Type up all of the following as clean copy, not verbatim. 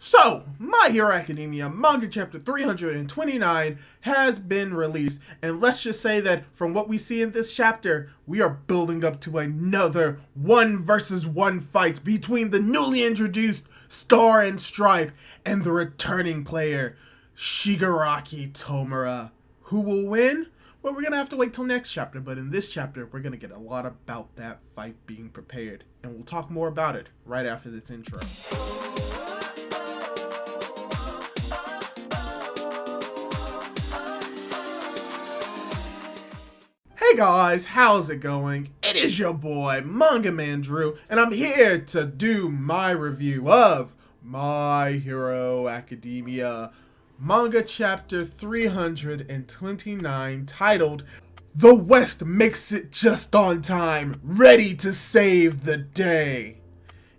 So, My Hero Academia Manga Chapter 329 has been released, and let's just say that from what we see in this chapter, we are building up to another 1-versus-1 fight between the newly introduced Star and Stripe and the returning player, Shigaraki Tomura. Who will win? Well, we're going to have to wait till next chapter, but in this chapter, we're going to get a lot about that fight being prepared, and we'll talk more about it right after this intro. Hey guys, how's it going? It is your boy, Manga Man Drew, and I'm here to do my review of My Hero Academia Manga Chapter 329, titled The West Makes It Just on Time, Ready to Save the Day.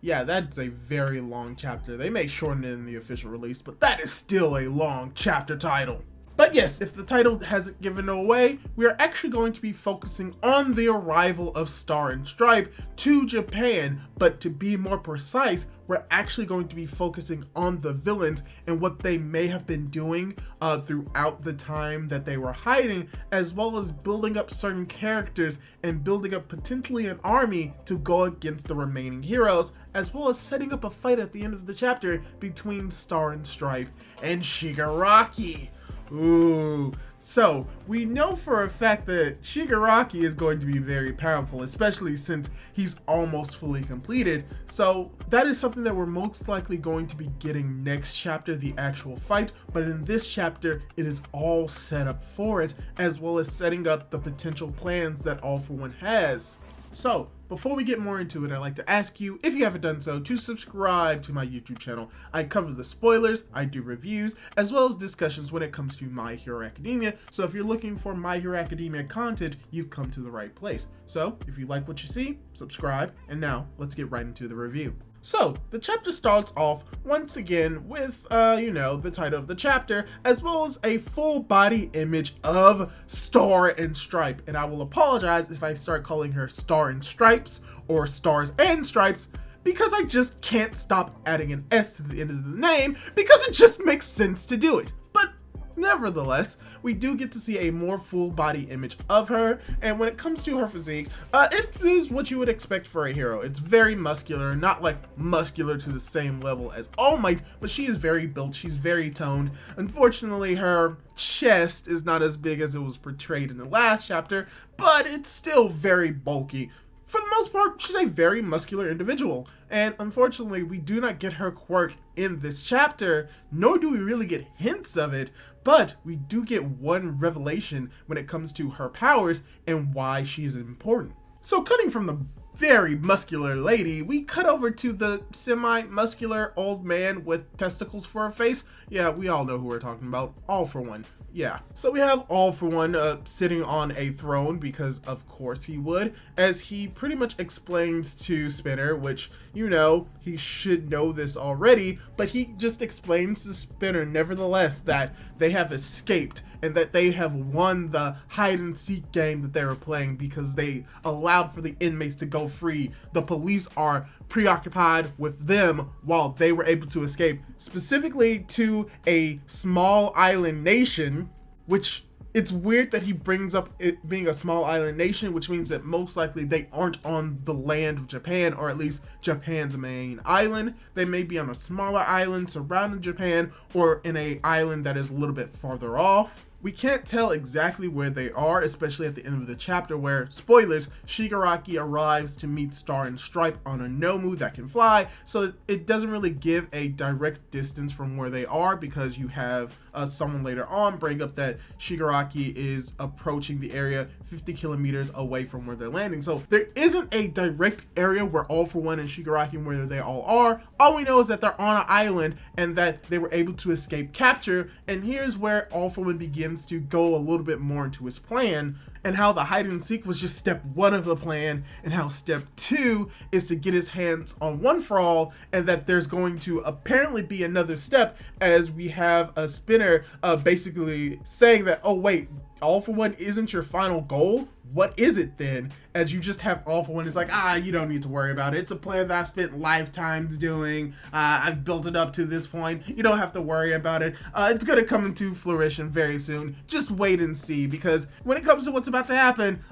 Yeah, that's a very long chapter. They may shorten it in the official release, but that is still a long chapter title. But yes, if the title hasn't given away, we are actually going to be focusing on the arrival of Star and Stripe to Japan, but to be more precise, we're actually going to be focusing on the villains and what they may have been doing throughout the time that they were hiding, as well as building up certain characters and building up potentially an army to go against the remaining heroes, as well as setting up a fight at the end of the chapter between Star and Stripe and Shigaraki. Ooh, so we know for a fact that Shigaraki is going to be very powerful, especially since he's almost fully completed. So that is something that we're most likely going to be getting next chapter, the actual fight. But in this chapter, it is all set up for it, as well as setting up the potential plans that All For One has. So, before we get more into it, I'd like to ask you, if you haven't done so, to subscribe to my YouTube channel. I cover the spoilers, I do reviews, as well as discussions when it comes to My Hero Academia, so if you're looking for My Hero Academia content, you've come to the right place. So, if you like what you see, subscribe, and now, let's get right into the review. So, the chapter starts off once again with, the title of the chapter, as well as a full body image of Star and Stripe. And I will apologize if I start calling her Star and Stripes or Stars and Stripes, because I just can't stop adding an S to the end of the name, because it just makes sense to do it. But nevertheless, we do get to see a more full body image of her, and when it comes to her physique, it is what you would expect for a hero. It's very muscular, not like muscular to the same level as All Might, but she is very built, she's very toned. Unfortunately, her chest is not as big as it was portrayed in the last chapter, but it's still very bulky. For the most part, she's a very muscular individual, and unfortunately, we do not get her quirk in this chapter, nor do we really get hints of it, but we do get one revelation when it comes to her powers and why she's important. So cutting from the very muscular lady, we cut over to the semi-muscular old man with testicles for a face. Yeah, we all know who we're talking about. All For One. Yeah. So we have All For One sitting on a throne, because of course he would, as he pretty much explains to Spinner, which, he should know this already, but he just explains to Spinner nevertheless that they have escaped and that they have won the hide-and-seek game that they were playing because they allowed for the inmates to go free. The police are preoccupied with them while they were able to escape, specifically to a small island nation, which it's weird that he brings up it being a small island nation, which means that most likely they aren't on the land of Japan, or at least Japan's main island. They may be on a smaller island surrounding Japan, or in an island that is a little bit farther off. We can't tell exactly where they are, especially at the end of the chapter where, spoilers, Shigaraki arrives to meet Star and Stripe on a Nomu that can fly, so it doesn't really give a direct distance from where they are, because you have someone later on bring up that Shigaraki is approaching the area 50 kilometers away from where they're landing. So there isn't a direct area where All For One and Shigaraki, where they all are. All we know is that they're on an island and that they were able to escape capture, and here's where All For One begins to go a little bit more into his plan, and how the hide and seek was just step 1 of the plan, and how step 2 is to get his hands on One For All, and that there's going to apparently be another step, as we have a Spinner basically saying that, oh wait, All For One isn't your final goal? what is it then? As you just have All For One is like, you don't need to worry about it. It's a plan that I've spent lifetimes doing. I've built it up to this point. You don't have to worry about it. It's gonna come into fruition very soon. Just wait and see, because when it comes to what's about to happen,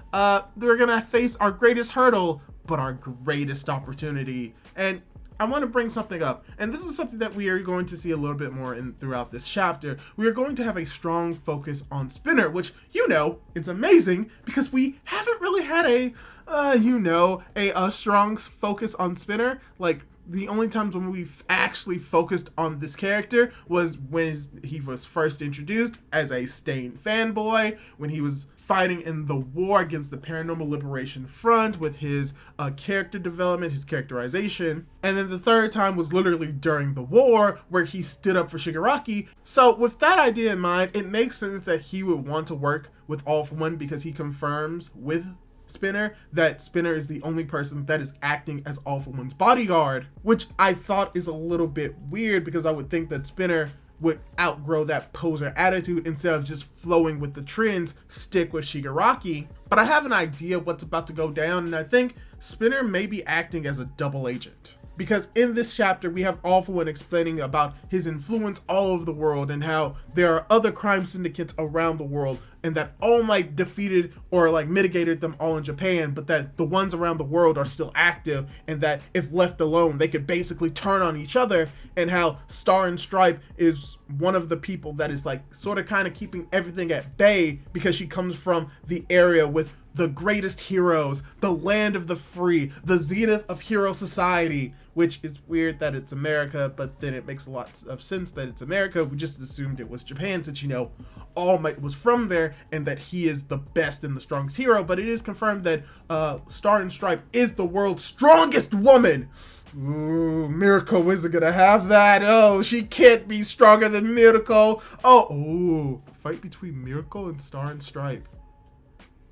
we're gonna face our greatest hurdle, but our greatest opportunity. And I want to bring something up, and this is something that we are going to see a little bit more in throughout this chapter. We are going to have a strong focus on Spinner, which, it's amazing because we haven't really had a strong focus on Spinner. Like, the only times when we've actually focused on this character was when he was first introduced as a STONE fanboy, when he was fighting in the war against the Paranormal Liberation Front with his character development, his characterization. And then the third time was literally during the war, where he stood up for Shigaraki. So with that idea in mind, it makes sense that he would want to work with All For One, because he confirms with Spinner that Spinner is the only person that is acting as All For One's bodyguard, which I thought is a little bit weird, because I would think that Spinner would outgrow that poser attitude, instead of just flowing with the trends, stick with Shigaraki. But I have an idea what's about to go down, and I think Spinner may be acting as a double agent. Because in this chapter, we have All For One explaining about his influence all over the world, and how there are other crime syndicates around the world, and that All Might defeated or mitigated them all in Japan, but that the ones around the world are still active, and that if left alone, they could basically turn on each other, and how Star and Stripe is one of the people that is sort of kind of keeping everything at bay, because she comes from the area with the greatest heroes, the land of the free, the zenith of hero society, which is weird that it's America, but then it makes a lot of sense that it's America. We just assumed it was Japan, since, All Might was from there, and that he is the best and the strongest hero. But it is confirmed that Star and Stripe is the world's strongest woman. Ooh, Miracle isn't gonna have that. Oh, she can't be stronger than Miracle. Oh, fight between Miracle and Star and Stripe.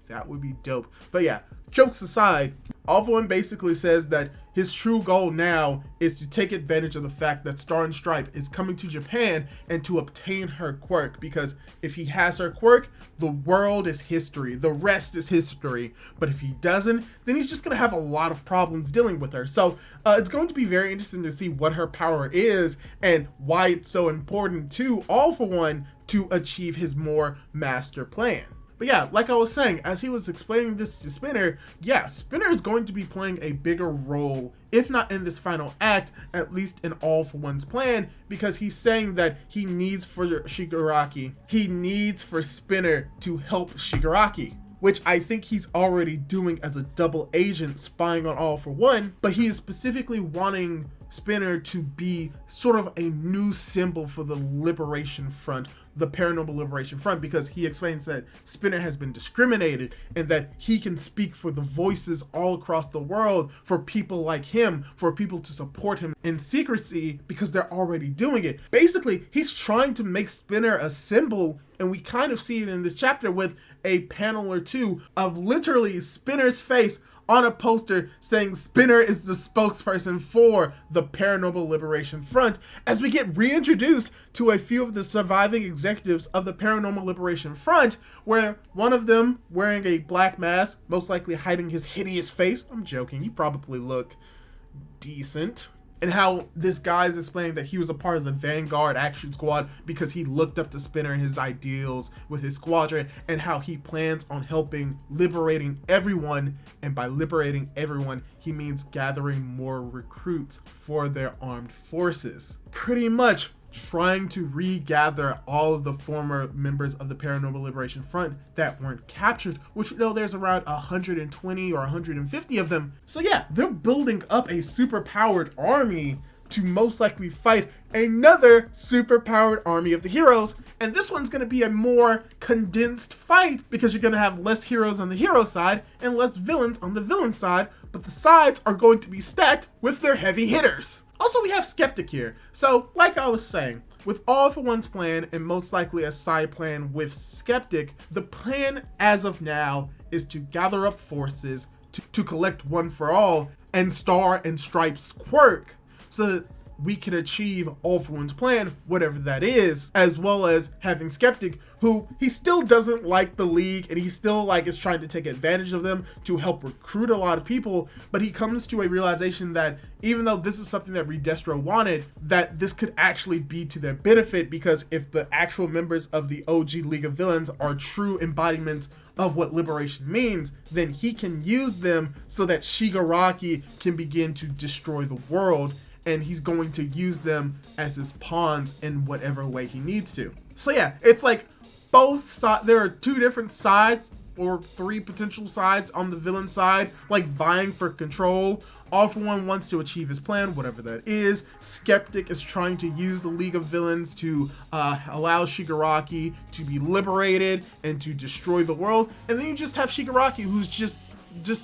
That would be dope. But yeah, jokes aside, All For One basically says that his true goal now is to take advantage of the fact that Star and Stripe is coming to Japan, and to obtain her quirk, because if he has her quirk, the world is history. The rest is history. But if he doesn't, then he's just going to have a lot of problems dealing with her. So it's going to be very interesting to see what her power is, and why it's so important to All For One to achieve his more master plan. But yeah, like I was saying, as he was explaining this to Spinner, Spinner is going to be playing a bigger role, if not in this final act, at least in All For One's plan, because he's saying that he needs for Shigaraki, he needs for Spinner to help Shigaraki, which I think he's already doing as a double agent spying on All For One, but he is specifically wanting Spinner to be sort of a new symbol for the Liberation Front, the Paranormal Liberation Front, because he explains that Spinner has been discriminated, and that he can speak for the voices all across the world, for people like him, for people to support him in secrecy, because they're already doing it. Basically, he's trying to make Spinner a symbol, and we kind of see it in this chapter with a panel or two of literally Spinner's face on a poster saying Spinner is the spokesperson for the Paranormal Liberation Front, as we get reintroduced to a few of the surviving executives of the Paranormal Liberation Front, where one of them wearing a black mask, most likely hiding his hideous face. I'm joking, you probably look decent. And how this guy is explaining that he was a part of the Vanguard Action Squad because he looked up to Spinner and his ideals with his squadron, and how he plans on liberating everyone. And by liberating everyone, he means gathering more recruits for their armed forces. Pretty much trying to regather all of the former members of the Paranormal Liberation Front that weren't captured, which there's around 120 or 150 of them. So yeah, they're building up a super-powered army to most likely fight another super-powered army of the heroes, and this one's going to be a more condensed fight, because you're going to have less heroes on the hero side and less villains on the villain side, but the sides are going to be stacked with their heavy hitters. Also, we have Skeptic here. So, like I was saying, with All For One's plan, and most likely a side plan with Skeptic, the plan as of now is to gather up forces to collect One For All and Star and Stripe's quirk, so that we can achieve All for One's plan, whatever that is, as well as having Skeptic, who he still doesn't like the League, and he still like is trying to take advantage of them to help recruit a lot of people, but he comes to a realization that even though this is something that Redestro wanted, that this could actually be to their benefit, because if the actual members of the OG League of Villains are true embodiments of what liberation means, then he can use them so that Shigaraki can begin to destroy the world, and he's going to use them as his pawns in whatever way he needs to. So yeah, it's like both sides, there are two different sides or three potential sides on the villain side, like vying for control. All for One wants to achieve his plan, whatever that is. Skeptic is trying to use the League of Villains to allow Shigaraki to be liberated and to destroy the world. And then you just have Shigaraki, who's just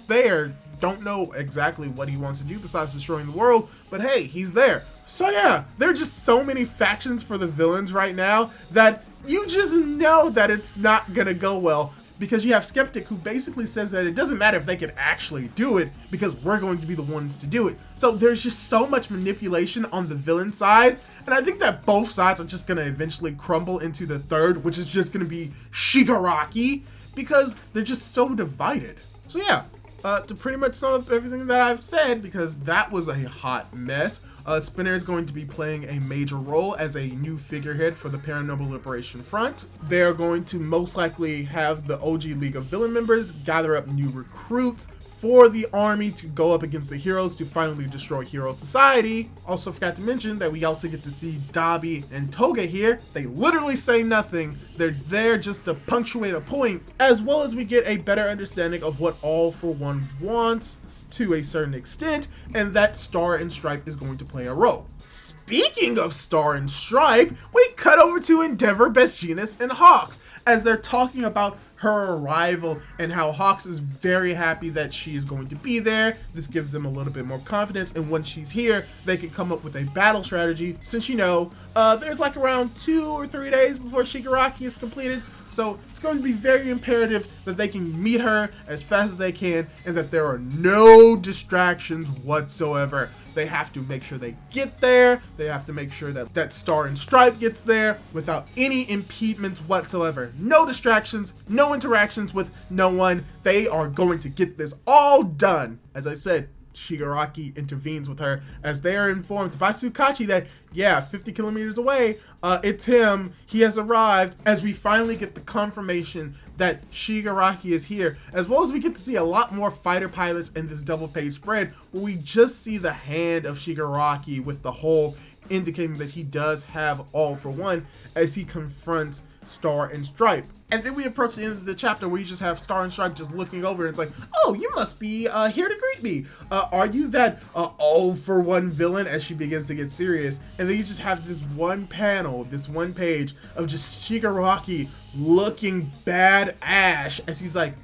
there, don't know exactly what he wants to do besides destroying the world, but hey, he's there. So yeah, there are just so many factions for the villains right now that you just know that it's not gonna go well, because you have Skeptic, who basically says that it doesn't matter if they can actually do it, because we're going to be the ones to do it. So there's just so much manipulation on the villain side, and I think that both sides are just going to eventually crumble into the third, which is just going to be Shigaraki, because they're just so divided. So yeah, to pretty much sum up everything that I've said, because that was a hot mess, Spinner is going to be playing a major role as a new figurehead for the Paranormal Liberation Front. They're going to most likely have the OG League of Villain members gather up new recruits for the army to go up against the heroes to finally destroy Hero Society. Also forgot to mention that we also get to see Dabi and Toga here. They literally say nothing. They're there just to punctuate a point, as well as we get a better understanding of what All for One wants to a certain extent, and that Star and Stripe is going to play a role. Speaking of Star and Stripe, we cut over to Endeavor, Bestgenus, and Hawks as they're talking about her arrival and how Hawks is very happy that she is going to be there. This gives them a little bit more confidence, and once she's here, they can come up with a battle strategy, since you know, there's like around 2 or 3 days before Shigaraki is completed. So it's going to be very imperative that they can meet her as fast as they can, and that there are no distractions whatsoever. They have to make sure they get there. They have to make sure that Star and Stripe gets there without any impediments whatsoever. No distractions, no interactions with no one. They are going to get this all done. As I said, Shigaraki intervenes with her as they are informed by Tsukachi that, yeah, 50 kilometers away, it's him. He has arrived, as we finally get the confirmation that Shigaraki is here, as well as we get to see a lot more fighter pilots in this double page spread, where we just see the hand of Shigaraki with the hole, indicating that he does have All for One as he confronts Star and Stripe. And then we approach the end of the chapter where you just have Star and Stripe just looking over, and it's like, oh, you must be here to greet me. Are you that All for One villain? As she begins to get serious. And then you just have this one panel, this one page of just Shigaraki looking badass as he's like,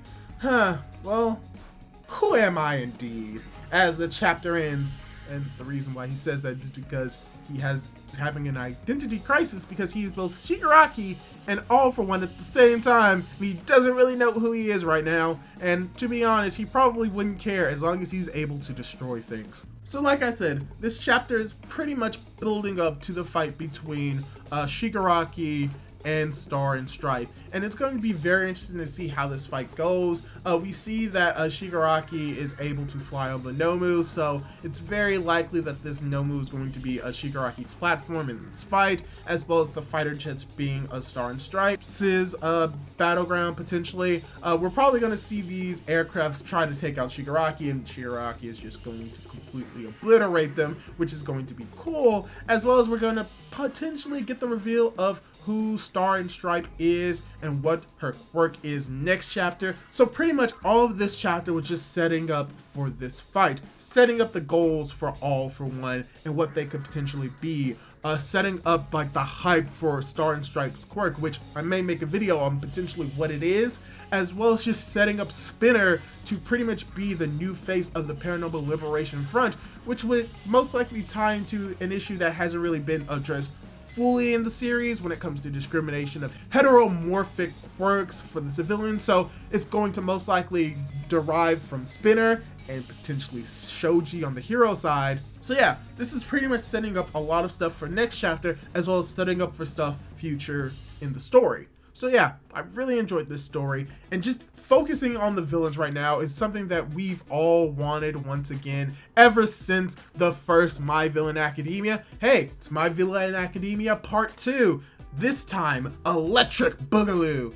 huh, well, who am I indeed? As the chapter ends, and the reason why he says that is because he has having an identity crisis, because he is both Shigaraki and All for One at the same time, and he doesn't really know who he is right now, and to be honest, he probably wouldn't care as long as he's able to destroy things. So like I said, this chapter is pretty much building up to the fight between Shigaraki and Star and Stripe, and it's going to be very interesting to see how this fight goes. We see that Shigaraki is able to fly on the Nomu, so it's very likely that this Nomu is going to be Shigaraki's platform in this fight, as well as the fighter jets being Star and Stripe's battleground potentially. We're probably going to see these aircrafts try to take out Shigaraki, and Shigaraki is just going to completely obliterate them, which is going to be cool, as well as we're going to potentially get the reveal of who Star and Stripe is and what her quirk is next chapter. So pretty much all of this chapter was just setting up for this fight, setting up the goals for All for One and what they could potentially be, setting up like the hype for Star and Stripe's quirk, which I may make a video on potentially what it is, as well as just setting up Spinner to pretty much be the new face of the Paranormal Liberation Front, which would most likely tie into an issue that hasn't really been addressed fully in the series when it comes to discrimination of heteromorphic quirks for the civilians. So it's going to most likely derive from Spinner and potentially Shoji on the hero side. So yeah, this is pretty much setting up a lot of stuff for next chapter, as well as setting up for stuff future in the story. So yeah, I really enjoyed this story, and just focusing on the villains right now is something that we've all wanted once again ever since the first My Villain Academia. Hey, it's My Villain Academia Part 2. This time, Electric Boogaloo.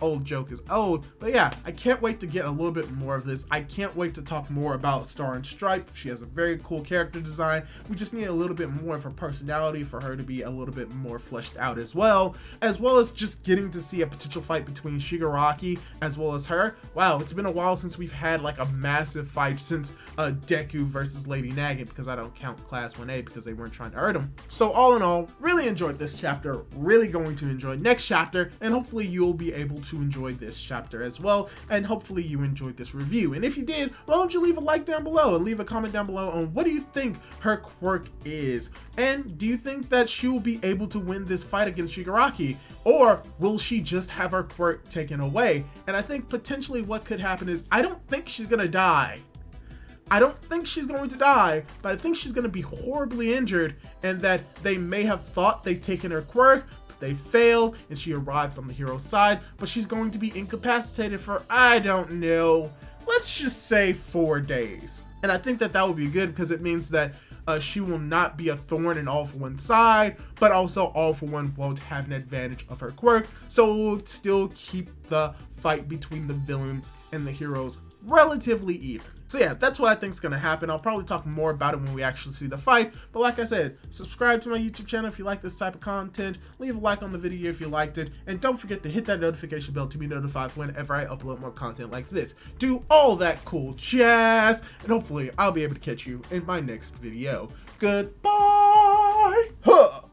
Old joke is old, but yeah, I can't wait to get a little bit more of this. I can't wait to talk more about Star and Stripe. She has a very cool character design. We just need a little bit more of her personality for her to be a little bit more fleshed out as well as just getting to see a potential fight between Shigaraki as well as her. Wow, it's been a while since we've had like a massive fight since Deku versus Lady Nagin, because I don't count Class 1A because they weren't trying to hurt him. So all in all, really enjoyed this chapter, really going to enjoy next chapter, and hopefully you'll be able to enjoy this chapter as well, and hopefully you enjoyed this review. And if you did, why don't you leave a like down below and leave a comment down below on what do you think her quirk is, and do you think that she will be able to win this fight against Shigaraki, or will she just have her quirk taken away? And I think potentially what could happen is, I don't think she's gonna die. I don't think she's going to die, but I think she's going to be horribly injured, and that they may have thought they'd taken her quirk, but they failed, and she arrived on the hero's side, but she's going to be incapacitated for, I don't know, let's just say 4 days. And I think that that would be good, because it means that she will not be a thorn in All For One's side, but also All For One won't have an advantage of her quirk, so it will still keep the fight between the villains and the heroes relatively even. So yeah, that's what I think is going to happen. I'll probably talk more about it when we actually see the fight, but like I said, subscribe to my YouTube channel if you like this type of content, leave a like on the video if you liked it, and don't forget to hit that notification bell to be notified whenever I upload more content like this. Do all that cool jazz, and hopefully I'll be able to catch you in my next video. Goodbye! Huh.